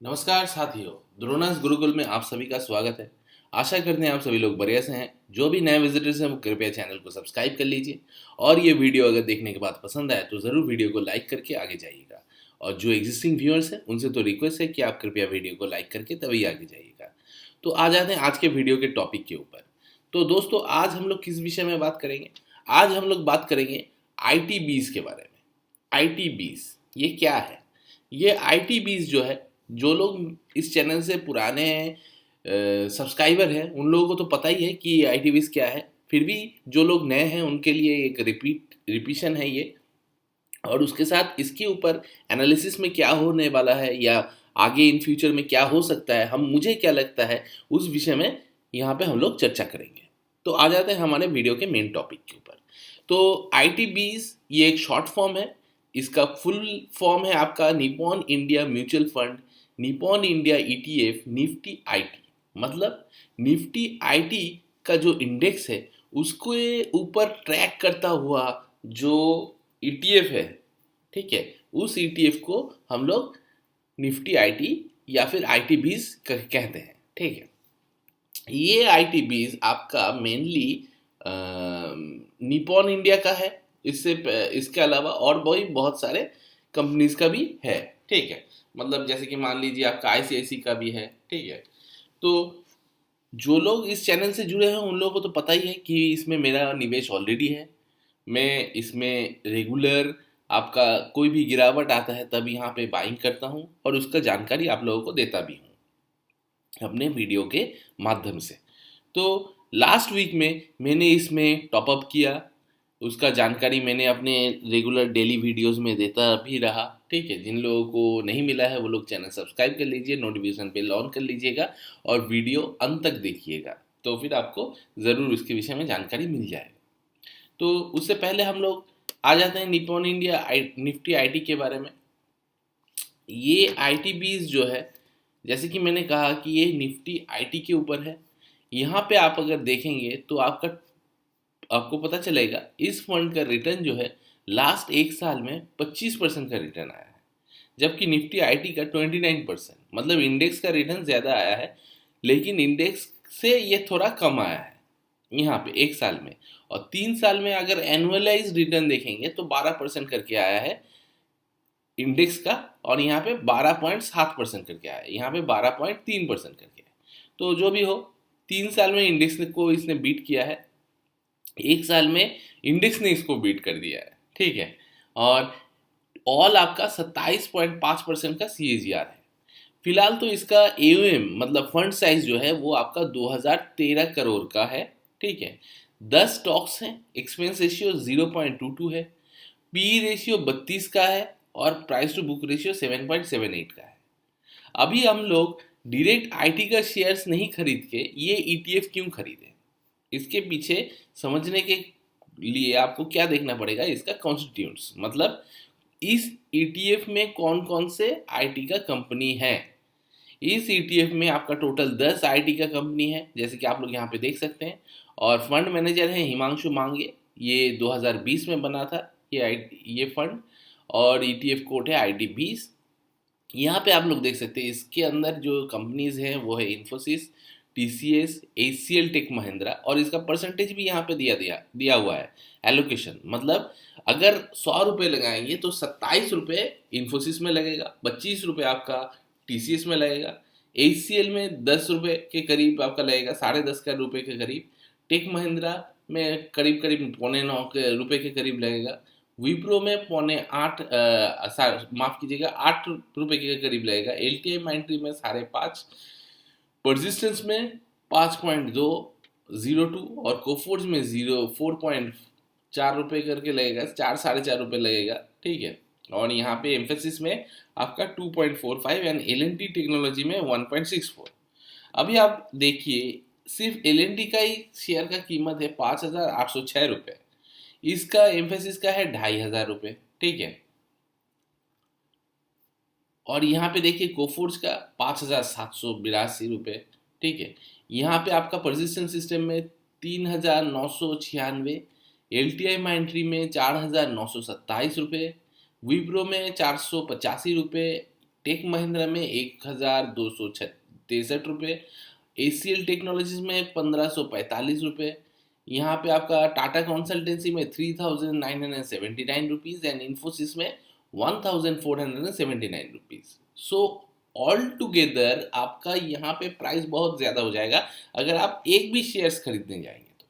नमस्कार साथियों, द्रोणास गुरुकुल में आप सभी का स्वागत है। आशा करते हैं आप सभी लोग बढ़िया से हैं। जो भी नए विजिटर्स हैं वो कृपया चैनल को सब्सक्राइब कर लीजिए और ये वीडियो अगर देखने के बाद पसंद आए तो ज़रूर वीडियो को लाइक करके आगे जाइएगा। और जो एग्जिस्टिंग व्यूअर्स हैं उनसे तो रिक्वेस्ट है कि आप कृपया वीडियो को लाइक करके तभी आगे जाइएगा। तो आ जाते हैं आज के वीडियो के टॉपिक के ऊपर। तो दोस्तों, आज हम लोग किस विषय में बात करेंगे? आज हम लोग बात करेंगे ITBs के बारे में। ITBs ये क्या है? ये ITBs जो है, जो लोग इस चैनल से पुराने सब्सक्राइबर हैं उन लोगों को तो पता ही है कि ITBs क्या है। फिर भी जो लोग नए हैं उनके लिए एक रिपीशन है ये। और उसके साथ इसके ऊपर एनालिसिस में क्या होने वाला है या आगे इन फ्यूचर में क्या हो सकता है, हम मुझे क्या लगता है उस विषय में यहाँ पे हम लोग चर्चा करेंगे। तो आ जाते हैं हमारे वीडियो के मेन टॉपिक के ऊपर। तो ITBs ये एक शॉर्ट फॉर्म है। इसका फुल फॉर्म है आपका Nippon India mutual fund, Nippon India ETF, Nifty IT. मतलब निफ्टी आईटी का जो इंडेक्स है उसको ऊपर ट्रैक करता हुआ जो ETF है, ठीक है, उस ETF को हम लोग निफ्टी आईटी या फिर ITBs कहते हैं, ठीक है। ये ITBs आपका मेनली निपॉन इंडिया का है। इसके अलावा और बहुत सारे कंपनीज का भी है, ठीक है। मतलब जैसे कि मान लीजिए आपका ICICI का भी है, ठीक है। तो जो लोग इस चैनल से जुड़े हैं उन लोगों को तो पता ही है कि इसमें मेरा निवेश ऑलरेडी है। मैं इसमें रेगुलर आपका कोई भी गिरावट आता है तब यहाँ पे बाइंग करता हूँ और उसका जानकारी आप लोगों को देता भी हूँ अपने वीडियो के माध्यम से। तो लास्ट वीक में मैंने इसमें टॉपअप किया, उसका जानकारी मैंने अपने रेगुलर डेली वीडियोस में देता भी रहा, ठीक है। जिन लोगों को नहीं मिला है वो लोग चैनल सब्सक्राइब कर लीजिए, नोटिफिकेशन बेल ऑन कर लीजिएगा और वीडियो अंत तक देखिएगा, तो फिर आपको ज़रूर इसके विषय में जानकारी मिल जाएगा। तो उससे पहले हम लोग आ जाते हैं निप्पॉन इंडिया निफ्टी आईटी के बारे में। ये ITBs जो है, जैसे कि मैंने कहा कि ये निफ्टी आईटी के ऊपर है। यहाँ पे आप अगर देखेंगे तो आपको पता चलेगा इस फंड का रिटर्न जो है लास्ट एक साल में 25% का रिटर्न आया है, जबकि निफ्टी आईटी का 29%। मतलब इंडेक्स का रिटर्न ज़्यादा आया है लेकिन इंडेक्स से ये थोड़ा कम आया है यहाँ पे एक साल में। और 3 साल में अगर एनुअलाइज रिटर्न देखेंगे तो 12% करके आया है इंडेक्स का, और यहाँ पे 12.7% करके आया है, यहाँ पे 12.3% करके है। तो जो भी हो, 3 साल में इंडेक्स को इसने बीट किया है, एक साल में इंडेक्स ने इसको बीट कर दिया है, ठीक है। और ऑल आपका 27.5% का CAGR है। फिलहाल तो इसका AUM मतलब फंड साइज जो है वो आपका 2013 करोड़ का है, ठीक है। 10 स्टॉक्स हैं, एक्सपेंस रेशियो 0.22 है, पी रेशियो 32 का है और प्राइस टू बुक रेशियो 7.78 का है। अभी हम लोग डायरेक्ट आईटी का शेयर्स नहीं खरीद के ये ETF क्यों खरीदें? इसके पीछे समझने के लिए आपको क्या देखना पड़ेगा, इसका कॉन्स्टिट्यूंट्स। मतलब इस ETF में कौन कौन से आईटी का कंपनी है। इस ETF में आपका टोटल 10 आईटी का कंपनी है, जैसे कि आप लोग यहाँ पे देख सकते हैं। और फंड मैनेजर है हिमांशु मांगे, ये 2020 में बना था ये फंड। और ETF कोड है ITBs। यहाँ पे आप लोग देख सकते हैं इसके अंदर जो कंपनीज हैं वो है Infosys, TCS, HCL Tech Mahindra, और इसका परसेंटेज भी यहाँ पे दिया हुआ है एलोकेशन। मतलब अगर 100 रुपये लगाएंगे तो 27 रुपये इन्फोसिस में लगेगा, 25 रुपये आपका TCS में लगेगा, HCL में 10 रुपये के करीब आपका लगेगा, 10.5 रुपये के करीब, टेक महिंद्रा में करीब करीब 8.25 रुपये के करीब लगेगा, विप्रो में 7.25, माफ कीजिएगा 8 रुपये के करीब लगेगा, LTI माइंट्री में 5.5, परसिस्टेंस में 5.202 और कोफोर्ज में 4.4 रुपये करके लगेगा, 4-4.5 रुपये लगेगा, ठीक है। और यहाँ पे एम्फेसिस में आपका 2.45 एंड LNT टेक्नोलॉजी में 1.64। अभी आप देखिए सिर्फ LNT का ही शेयर का कीमत है 5,806 रुपये, इसका एम्फेसिस का है 2,500 रुपये, ठीक है। और यहाँ पे देखिए कोफोर्ज का 5,782 रुपये, ठीक है। यहाँ पे आपका परसिस्टेंट सिस्टम में 3,996, LTI माइंट्री में 4,927 रुपये, विप्रो में 485 रुपये, टेक महिंद्रा में 1263 रुपये, ACL टेक्नोलॉजीज में 1545 रुपये, यहाँ पे आपका टाटा कंसल्टेंसी में 3979 रुपीज़ एंड इन्फोसिस में 1479 रुपीज़। सो ऑल टुगेदर आपका यहाँ पे प्राइस बहुत ज़्यादा हो जाएगा अगर आप एक भी शेयर्स खरीदने जाएंगे तो।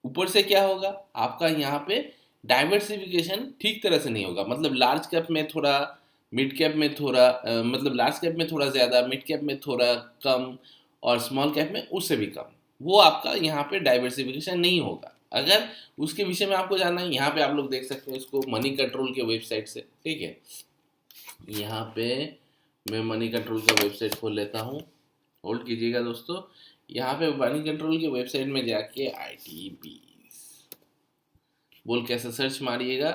ऊपर से क्या होगा, आपका यहाँ पे डाइवर्सिफिकेशन ठीक तरह से नहीं होगा, मतलब लार्ज कैप में थोड़ा, मिड कैप में थोड़ा, मतलब लार्ज कैप में थोड़ा ज़्यादा, मिड कैप में थोड़ा कम और स्मॉल कैप में उससे भी कम, वो आपका यहाँ पे डाइवर्सिफिकेशन नहीं होगा। अगर उसके विषय में आपको जानना है, यहाँ पे आप लोग देख सकते हैं इसको मनी कंट्रोल के वेबसाइट से, ठीक है। यहाँ पे मैं मनी कंट्रोल का वेबसाइट खोल लेता हूँ, होल्ड कीजिएगा दोस्तों। यहाँ पे मनी कंट्रोल के वेबसाइट में जाके ITB बोल कैसे सर्च मारिएगा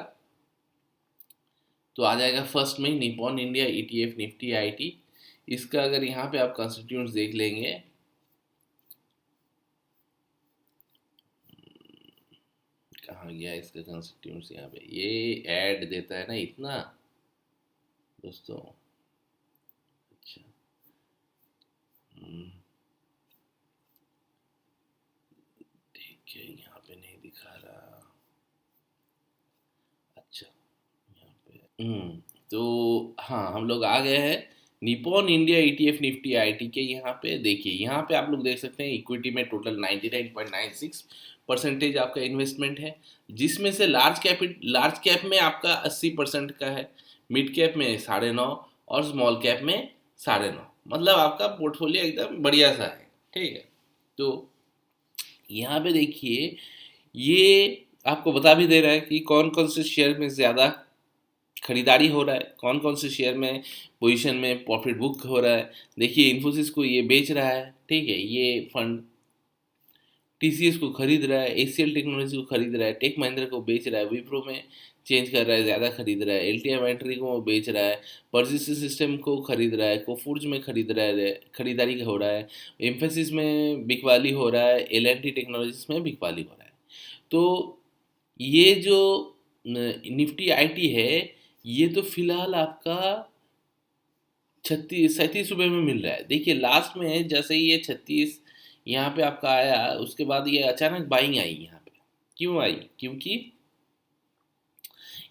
तो आ जाएगा फर्स्ट में Nippon India ETF Nifty IT। इसका अगर यहाँ पे आप कंस्टिट्यूएंट्स देख लेंगे, कहाँ गया इसका कंस्टिट्यूएंट्स, यहाँ पे ये ऐड देता है ना इतना दोस्तों। अच्छा, ठीक है, यहाँ पे नहीं दिखा रहा। अच्छा, यहाँ पे तो हाँ, हम लोग आ गए हैं Nippon India ETF Nifty IT के। यहाँ पे देखिए, यहाँ पे आप लोग देख सकते हैं इक्विटी में टोटल 99.96% आपका इन्वेस्टमेंट है, जिसमें से लार्ज कैप में आपका 80% का है, मिड कैप में 9.5 और स्मॉल कैप में 9.5, मतलब आपका पोर्टफोलियो एकदम बढ़िया सा है, ठीक है। तो यहाँ पे देखिए, ये आपको बता भी दे रहा है कि कौन कौन से शेयर में ज़्यादा खरीदारी हो रहा है, कौन कौन से शेयर में पोजीशन में प्रॉफिट बुक हो रहा है। देखिए इन्फोसिस को ये बेच रहा है, ठीक है, ये फंड TCS को खरीद रहा है, ACL टेक्नोलॉजी को खरीद रहा है, टेक महिंद्रा को बेच रहा है, विप्रो में चेंज कर रहा है, ज़्यादा खरीद रहा है, LTI Mindtree को बेच रहा है, पर्सिस्टेंट सिस्टम को खरीद रहा है, कोफोर्ज में खरीद रहा है, खरीदारी हो रहा है, एम्फेसिस में बिकवाली हो रहा है, L&T टेक्नोलॉजीज में बिकवाली हो रहा है। तो ये जो निफ्टी IT है, ये तो फिलहाल आपका 37 रुपये में मिल रहा है। देखिए लास्ट में जैसे ही ये 36 यहाँ पे आपका आया, उसके बाद ये अचानक बाइंग आई यहाँ पे। क्यों आई? क्योंकि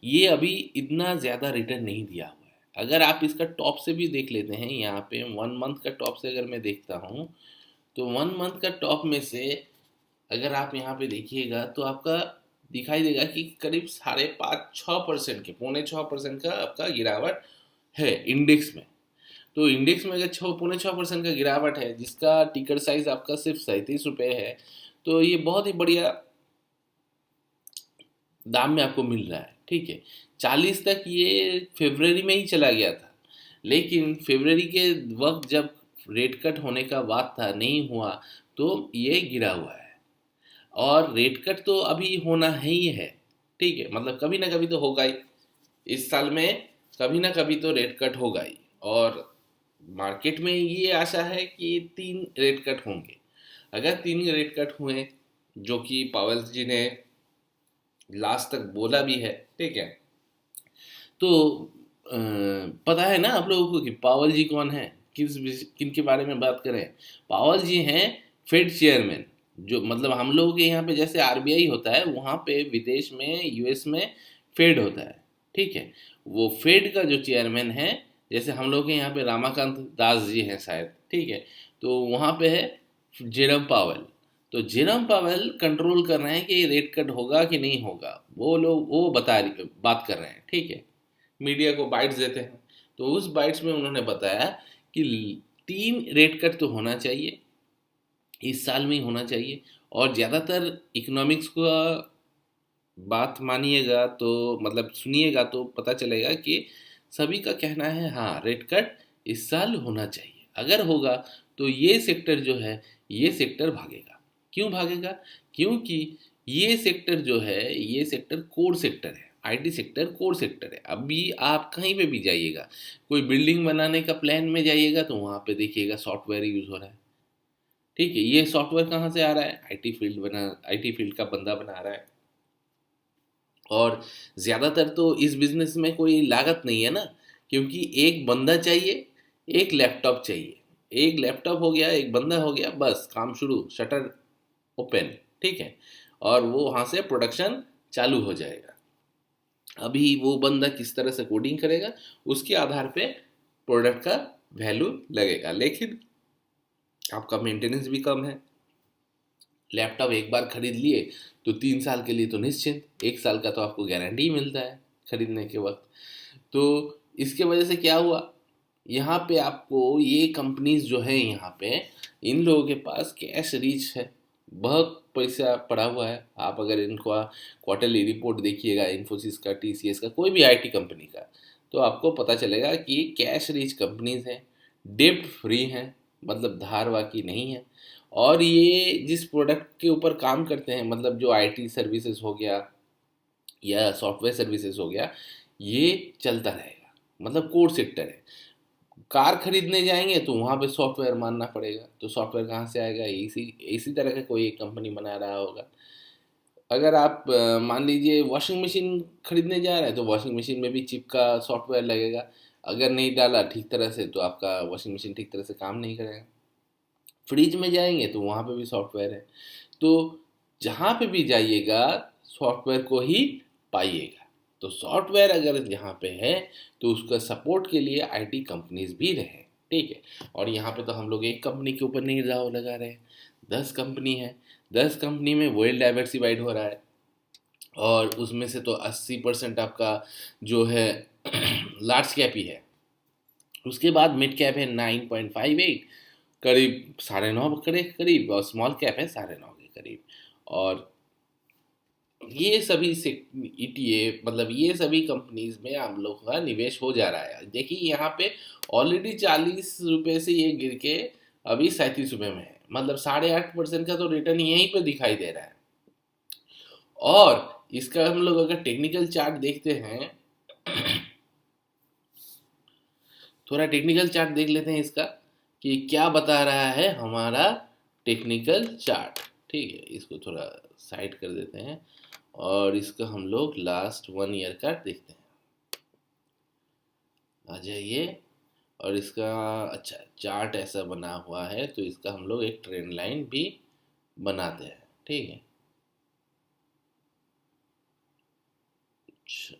ये अभी इतना ज़्यादा रिटर्न नहीं दिया हुआ है। अगर आप इसका टॉप से भी देख लेते हैं, यहाँ पे 1 मंथ का टॉप से अगर मैं देखता हूँ, तो 1 मंथ का टॉप में से अगर आप यहाँ पे देखिएगा तो आपका दिखाई देगा कि करीब 5.5-6% के, 5.25% का आपका गिरावट है इंडेक्स में। तो इंडेक्स में अगर 6.25% का गिरावट है, जिसका टिकर साइज आपका सिर्फ 37 रुपये है, तो ये बहुत ही बढ़िया दाम में आपको मिल रहा है, ठीक है। 40 तक ये फरवरी में ही चला गया था, लेकिन फरवरी के वक्त जब रेट कट होने का बात था, नहीं हुआ, तो ये गिरा हुआ है। और रेट कट तो अभी होना ही है, ठीक है, मतलब कभी ना कभी तो होगा ही इस साल में, कभी ना कभी तो रेट कट होगा ही। और मार्केट में ये आशा है कि 3 रेट कट होंगे। अगर 3 रेट कट हुए, जो कि पावेल जी ने लास्ट तक बोला भी है, ठीक है, तो पता है ना आप लोगों को कि पावेल जी कौन है, किन के बारे में बात करें। पावेल जी हैं फेड चेयरमैन, जो मतलब हम लोगों के यहाँ पे जैसे RBI होता है, वहाँ पे विदेश में US में फेड होता है, ठीक है। वो फेड का जो चेयरमैन है, जैसे हम लोग के यहाँ पे रामाकांत दास जी हैं शायद, ठीक है, तो वहाँ पे है जेरम पावेल। तो जेरम पावेल कंट्रोल कर रहे हैं कि रेट कट होगा कि नहीं होगा, वो लोग वो बात कर रहे हैं, ठीक है, मीडिया को बाइट्स देते हैं। तो उस बाइट्स में उन्होंने बताया कि 3 रेट कट तो होना चाहिए, इस साल में ही होना चाहिए। और ज़्यादातर इकोनॉमिक्स का बात मानिएगा तो, मतलब सुनिएगा तो पता चलेगा कि सभी का कहना है हाँ, रेट कट इस साल होना चाहिए। अगर होगा तो ये सेक्टर जो है, ये सेक्टर भागेगा। क्यों भागेगा? क्योंकि ये सेक्टर जो है, ये सेक्टर कोर सेक्टर है, IT सेक्टर कोर सेक्टर है। अभी आप कहीं पे भी जाइएगा, कोई बिल्डिंग बनाने का प्लान में जाइएगा तो वहाँ पे देखिएगा सॉफ्टवेयर यूज़ हो रहा है, ठीक है। ये सॉफ्टवेयर कहाँ से आ रहा है? IT फील्ड का बंदा बना रहा है। और ज़्यादातर तो इस बिजनेस में कोई लागत नहीं है ना, क्योंकि एक बंदा चाहिए, एक लैपटॉप चाहिए। एक लैपटॉप हो गया, एक बंदा हो गया, बस काम शुरू, शटर ओपन, ठीक है। और वो वहाँ से प्रोडक्शन चालू हो जाएगा। अभी वो बंदा किस तरह से कोडिंग करेगा, उसके आधार पे प्रोडक्ट का वैल्यू लगेगा। लेकिन आपका मेंटेनेंस भी कम है। लैपटॉप एक बार खरीद लिए तो 3 साल के लिए तो निश्चिंत, 1 साल का तो आपको गारंटी ही मिलता है खरीदने के वक्त। तो इसके वजह से क्या हुआ, यहाँ पे आपको ये कंपनीज जो है, यहाँ पे इन लोगों के पास कैश रीच है, बहुत पैसा पड़ा हुआ है। आप अगर इनका क्वार्टरली रिपोर्ट देखिएगा, इन्फोसिस का, टीसीएस का, कोई भी आईटी कंपनी का, तो आपको पता चलेगा कि कैश रीच कंपनीज हैं, डेब्ट फ्री हैं, मतलब धार वाकी नहीं है। और ये जिस प्रोडक्ट के ऊपर काम करते हैं, मतलब जो आईटी सर्विसेज हो गया या सॉफ्टवेयर सर्विसेज हो गया, ये चलता रहेगा, मतलब कोर सेक्टर है। कार खरीदने जाएंगे तो वहाँ पे सॉफ्टवेयर मानना पड़ेगा, तो सॉफ्टवेयर कहाँ से आएगा, इसी इसी तरह का कोई एक कंपनी बना रहा होगा। अगर आप मान लीजिए वॉशिंग मशीन खरीदने जा रहे हैं, तो वॉशिंग मशीन में भी चिप का सॉफ्टवेयर लगेगा। अगर नहीं डाला ठीक तरह से तो आपका वॉशिंग मशीन ठीक तरह से काम नहीं करेगा। फ्रिज में जाएंगे तो वहाँ पे भी सॉफ्टवेयर है। तो जहाँ पे भी जाइएगा सॉफ्टवेयर को ही पाइएगा। तो सॉफ्टवेयर अगर यहाँ पे है तो उसका सपोर्ट के लिए आईटी कंपनीज भी रहे, ठीक है। और यहाँ पे तो हम लोग एक कंपनी के ऊपर नहीं दाव लगा रहे हैं, 10 कंपनी है, 10 कंपनी में वेल डाइवर्सिफाइड हो रहा है। और उसमें से तो 80% आपका जो है लार्ज कैप ही है। उसके बाद मिड कैप है 9.58, करीब 9.5 के करीब, और स्मॉल कैप है 9.5 के करीब। और ये सभी से ईटीएफ, मतलब ये सभी कंपनीज में आप लोग का निवेश हो जा रहा है। देखिए यहाँ पे ऑलरेडी 40 रुपये से ये गिर के अभी 37 रुपये में है, मतलब 8.5% का तो रिटर्न यहीं पे दिखाई दे रहा है। और इसका हम लोग अगर टेक्निकल चार्ट देखते हैं, थोड़ा टेक्निकल चार्ट देख लेते हैं इसका कि क्या बता रहा है हमारा टेक्निकल चार्ट। ठीक है, इसको थोड़ा साइड कर देते हैं और इसका हम लोग लास्ट 1 ईयर का देखते हैं। आ जाइए, और इसका अच्छा चार्ट ऐसा बना हुआ है, तो इसका हम लोग एक ट्रेंड लाइन भी बनाते हैं, ठीक है। अच्छा,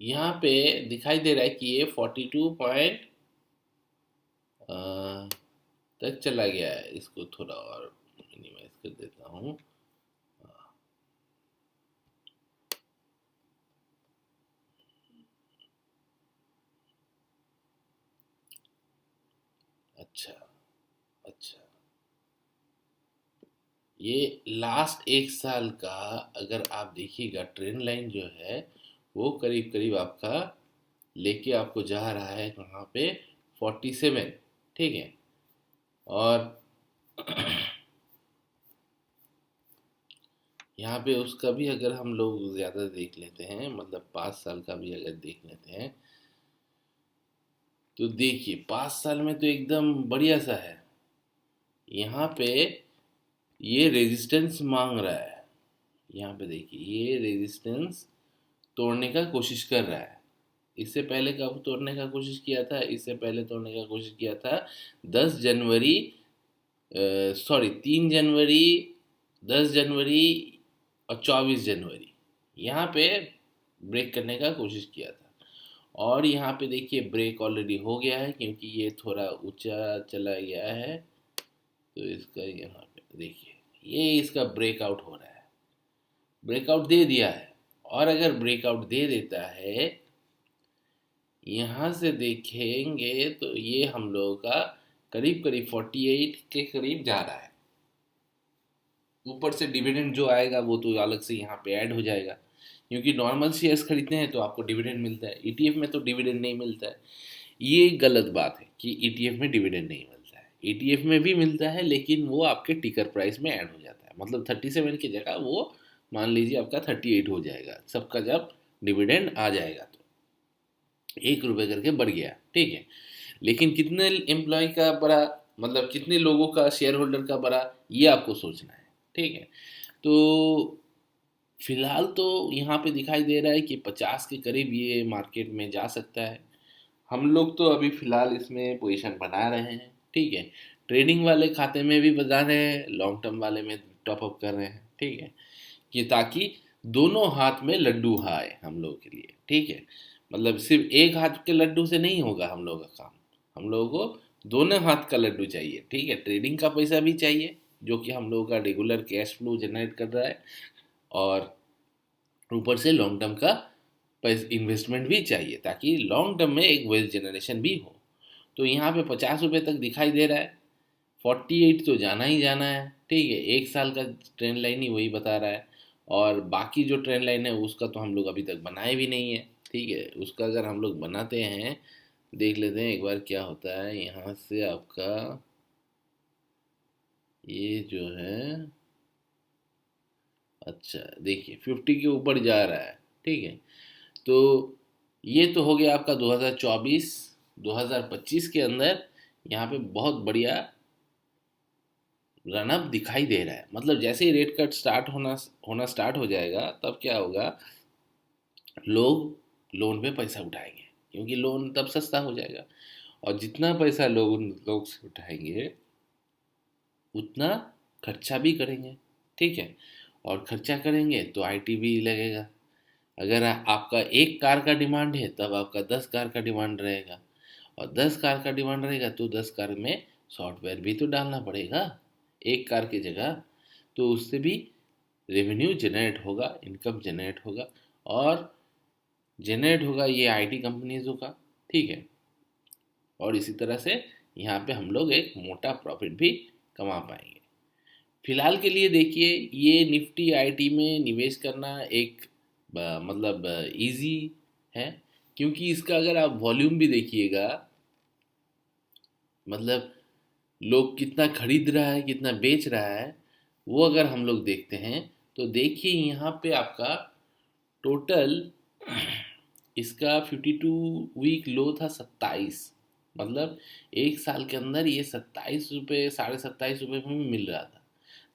यहाँ पे दिखाई दे रहा है कि ये 42 पॉइंट तक चला गया है। इसको थोड़ा और मिनिमाइज कर देता हूँ। अच्छा, अच्छा, ये लास्ट 1 साल का अगर आप देखिएगा ट्रेंड लाइन जो है, वो करीब करीब आपका लेके आपको जा रहा है कहाँ पे, 47, ठीक है। और यहाँ पे उसका भी अगर हम लोग ज़्यादा देख लेते हैं, मतलब 5 साल का भी अगर देख लेते हैं, तो देखिए 5 साल में तो एकदम बढ़िया सा है। यहाँ पे ये रेजिस्टेंस मांग रहा है, यहाँ पे देखिए ये रेजिस्टेंस तोड़ने का कोशिश कर रहा है। इससे पहले कब तोड़ने का कोशिश किया था, इससे पहले तोड़ने का कोशिश किया था 10 जनवरी, सॉरी 3 जनवरी, 10 जनवरी और 24 जनवरी, यहाँ पे ब्रेक करने का कोशिश किया था। और यहाँ पे देखिए ब्रेक ऑलरेडी हो गया है, क्योंकि ये थोड़ा ऊंचा चला गया है। तो इसका यहाँ पे देखिए ये इसका ब्रेकआउट हो रहा है, ब्रेकआउट दे दिया है। और अगर ब्रेकआउट दे देता है, यहाँ से देखेंगे तो ये हम लोगों का करीब करीब 48 के करीब जा रहा है। ऊपर से डिविडेंड जो आएगा वो तो अलग से यहाँ पे ऐड हो जाएगा, क्योंकि नॉर्मल शेयर्स खरीदते हैं तो आपको डिविडेंड मिलता है, ईटीएफ में तो डिविडेंड नहीं मिलता है। ये गलत बात है कि ईटीएफ में डिविडेंड नहीं मिलता है। ईटीएफ में भी मिलता है, लेकिन वो आपके टिकर प्राइस में ऐड हो जाता है, मतलब 37 की जगह वो मान लीजिए आपका 38 हो जाएगा, सबका जब डिविडेंड आ जाएगा तो 1 रुपये करके बढ़ गया, ठीक है। लेकिन कितने एम्प्लॉय का बड़ा, मतलब कितने लोगों का, शेयर होल्डर का बड़ा, ये आपको सोचना है। ठीक है, तो फिलहाल तो यहाँ पे दिखाई दे रहा है कि 50 के करीब ये मार्केट में जा सकता है। हम लोग तो अभी फिलहाल इसमें पोजीशन बना रहे हैं। ठीक है, ट्रेडिंग वाले खाते में भी बना रहे हैं, लॉन्ग टर्म वाले में टॉप अप कर रहे हैं। ठीक है, कि ताकि दोनों हाथ में लड्डू आए हम लोगों के लिए। ठीक है, मतलब सिर्फ एक हाथ के लड्डू से नहीं होगा हम लोगों का काम, हम लोगों को दोनों हाथ का लड्डू चाहिए। ठीक है, ट्रेडिंग का पैसा भी चाहिए जो कि हम लोगों का रेगुलर कैश फ्लो जनरेट कर रहा है, और ऊपर से लॉन्ग टर्म का पैसा इन्वेस्टमेंट भी चाहिए ताकि लॉन्ग टर्म में एक वेल्थ जनरेशन भी हो। तो यहाँ पे 50 रुपये तक दिखाई दे रहा है, 48 तो जाना ही जाना है। ठीक है, एक साल का ट्रेंड लाइन ही वही बता रहा है, और बाकी जो ट्रेंड लाइन है उसका तो हम लोग अभी तक बनाए भी नहीं है। ठीक है, उसका अगर हम लोग बनाते हैं, देख लेते हैं एक बार क्या होता है। यहाँ से आपका ये जो है, अच्छा देखिए 50 के ऊपर जा रहा है। ठीक है, तो ये तो हो गया आपका 2024। 2025 के अंदर यहाँ पे बहुत बढ़िया रनअप दिखाई दे रहा है। मतलब जैसे ही रेट कट स्टार्ट होना होना स्टार्ट हो जाएगा, तब क्या होगा, लोग लोन पे पैसा उठाएंगे, क्योंकि लोन तब सस्ता हो जाएगा। और जितना पैसा लोग से उठाएंगे, उतना खर्चा भी करेंगे। ठीक है, और खर्चा करेंगे तो आईटी भी लगेगा। अगर आपका एक कार का डिमांड है, तब आपका 10 कार का डिमांड रहेगा, और 10 कार का डिमांड रहेगा तो 10 कार में सॉफ्टवेयर भी तो डालना पड़ेगा एक कार की जगह। तो उससे भी रेवेन्यू जनरेट होगा, इनकम जनरेट होगा, और जनरेट होगा ये आईटी कंपनीज़ों का। ठीक है, और इसी तरह से यहाँ पे हम लोग एक मोटा प्रॉफिट भी कमा पाएंगे। फिलहाल के लिए देखिए, ये निफ्टी आईटी में निवेश करना एक मतलब इजी है, क्योंकि इसका अगर आप वॉल्यूम भी देखिएगा, मतलब लोग कितना खरीद रहा है कितना बेच रहा है, वो अगर हम लोग देखते हैं, तो देखिए यहाँ पे आपका टोटल इसका 52 वीक लो था 27। मतलब एक साल के अंदर ये 27 रुपये, 27.5 रुपये में मिल रहा था।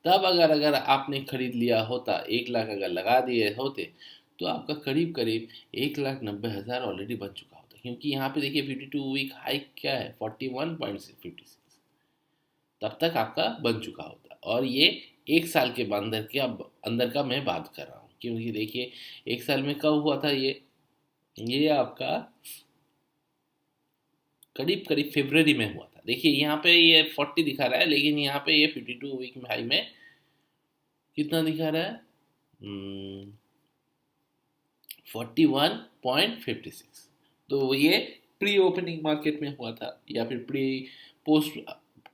तब अगर अगर आपने खरीद लिया होता, 1 लाख अगर लगा दिए होते, तो आपका करीब करीब 1,90,000 ऑलरेडी बन चुका होता। क्योंकि यहाँ पे देखिए 52 वीक हाई क्या है, 41.56, तब तक आपका बन चुका होता। और ये एक साल के अंदर का मैं बात कर रहा हूँ, क्योंकि देखिए एक साल में कब हुआ था ये आपका करीब करीब फरवरी में हुआ था। देखिए यहाँ पे ये 40 दिखा रहा है, लेकिन यहाँ पे ये 52 वीक में हाई में कितना दिखा रहा है, 41.56। तो ये प्री ओपनिंग मार्केट में हुआ था, या फिर प्री पोस्ट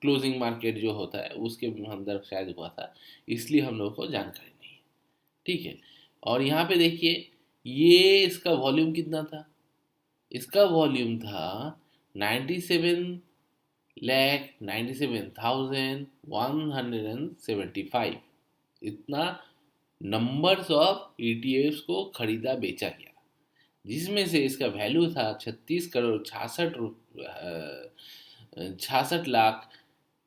क्लोजिंग मार्केट जो होता है उसके अंदर शायद हुआ था, इसलिए हम लोगों को जानकारी नहीं है। ठीक है, और यहाँ पे देखिए ये इसका वॉल्यूम कितना था, इसका वॉल्यूम था 97,97,175। इतना नंबर्स ऑफ ईटीएफ्स को खरीदा बेचा गया, जिसमें से इसका वैल्यू था 36 करोड़ 66 लाख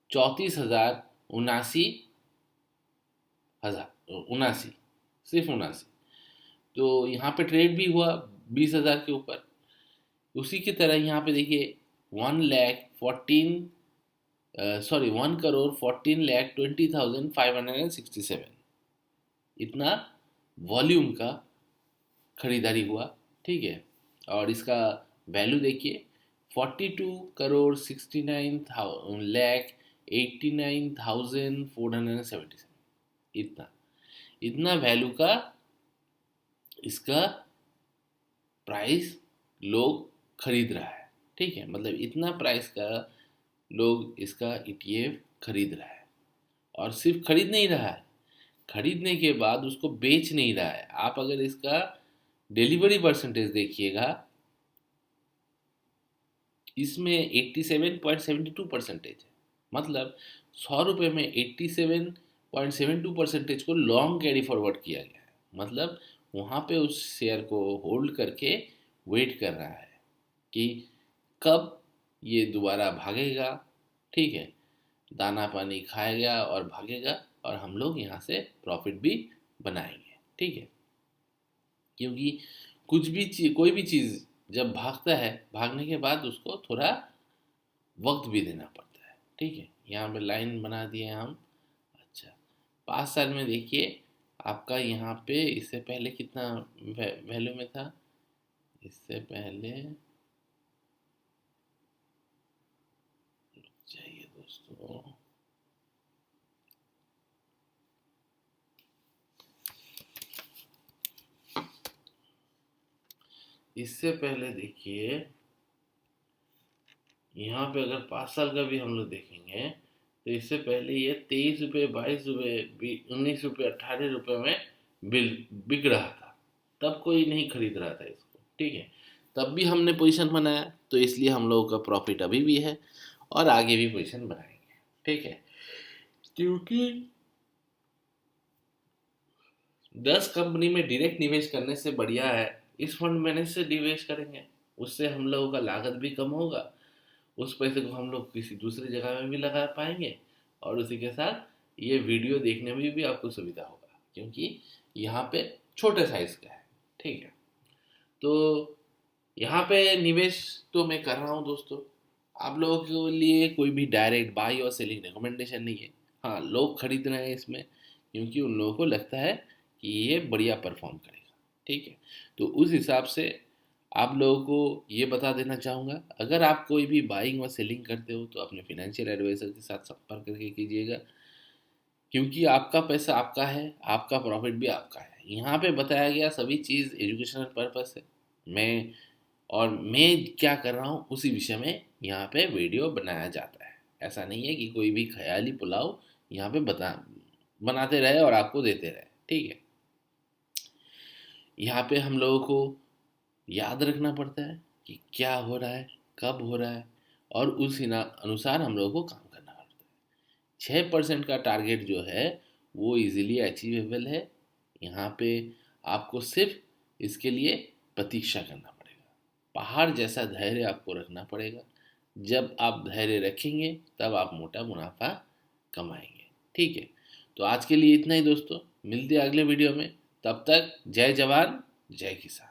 34,079 हजार, 79, सिर्फ 79। तो यहाँ पे ट्रेड भी हुआ 20,000 के ऊपर। उसी की तरह यहाँ पे देखिए 1,14,20,567 इतना वॉल्यूम का खरीदारी हुआ। ठीक है, और इसका वैल्यू देखिए 42,69,89,477, इतना इतना वैल्यू का इसका प्राइस लोग खरीद रहा है। ठीक है, मतलब इतना प्राइस का लोग इसका ईटीएफ खरीद रहा है, और सिर्फ खरीद नहीं रहा है, खरीदने के बाद उसको बेच नहीं रहा है। आप अगर इसका डिलीवरी परसेंटेज देखिएगा, इसमें 87.72% है। मतलब 100 रुपये में 87.72% को लॉन्ग कैरी फॉरवर्ड किया गया है। मतलब वहाँ पे उस शेयर को होल्ड करके वेट कर रहा है कि कब ये दोबारा भागेगा, ठीक है, दाना पानी खाएगा और भागेगा, और हम लोग यहाँ से प्रॉफिट भी बनाएंगे, ठीक है। क्योंकि कुछ भी चीज, कोई भी चीज़ जब भागता है, भागने के बाद उसको थोड़ा वक्त भी देना पड़ता है, ठीक है। यहाँ पे लाइन बना दिए हम। अच्छा, 5 साल में देखिए आपका यहाँ पे इससे पहले कितना वैल्यू में था, इससे पहले, चाहिए दोस्तों, इससे पहले देखिए यहाँ पे अगर 5 साल का भी हम लोग देखेंगे तो इससे पहले ये 23 रुपये, 22 रुपये, 19 रुपये, 18 रुपये में बिक रहा था। तब कोई नहीं खरीद रहा था इसको, ठीक है। तब भी हमने पोजीशन बनाया, तो इसलिए हम लोगों का प्रॉफिट अभी भी है और आगे भी पोजीशन बनाएंगे, ठीक है। क्योंकि 10 कंपनी में डायरेक्ट निवेश करने से बढ़िया है इस फंड मैनेज से निवेश करेंगे। उससे हम लोगों का लागत भी कम होगा, उस पैसे को हम लोग किसी दूसरी जगह में भी लगा पाएंगे, और उसी के साथ ये वीडियो देखने में भी आपको सुविधा होगा, क्योंकि यहाँ पे छोटे साइज का है, ठीक है। तो यहाँ पे निवेश तो मैं कर रहा हूँ दोस्तों, आप लोगों के लिए कोई भी डायरेक्ट बाई और सेलिंग रिकमेंडेशन नहीं है। हाँ, लोग खरीद रहे हैं इसमें क्योंकि उन लोगों को लगता है कि ये बढ़िया परफॉर्म करेगा, ठीक है। तो उस हिसाब से आप लोगों को ये बता देना चाहूँगा, अगर आप कोई भी बाइंग और सेलिंग करते हो तो अपने फिनेंशियल एडवाइज़र के साथ संपर्क करके कीजिएगा, क्योंकि आपका पैसा आपका है, आपका प्रॉफिट भी आपका है। यहाँ पे बताया गया सभी चीज़ एजुकेशनल पर्पस है। मैं क्या कर रहा हूँ उसी विषय में यहाँ पे वीडियो बनाया जाता है। ऐसा नहीं है कि कोई भी ख्याली पुलाव यहाँ पे बनाते रहे और आपको देते रहे, ठीक है। यहाँ पे हम लोगों को याद रखना पड़ता है कि क्या हो रहा है, कब हो रहा है, और उस अनुसार हम लोगों को काम करना पड़ता है। 6% का टारगेट जो है वो इजीली अचीवेबल है। यहाँ पे आपको सिर्फ इसके लिए प्रतीक्षा करना पड़ेगा, पहाड़ जैसा धैर्य आपको रखना पड़ेगा। जब आप धैर्य रखेंगे तब आप मोटा मुनाफा कमाएंगे, ठीक है। तो आज के लिए इतना ही दोस्तों, मिलते हैं अगले वीडियो में। तब तक जय जवान जय किसान।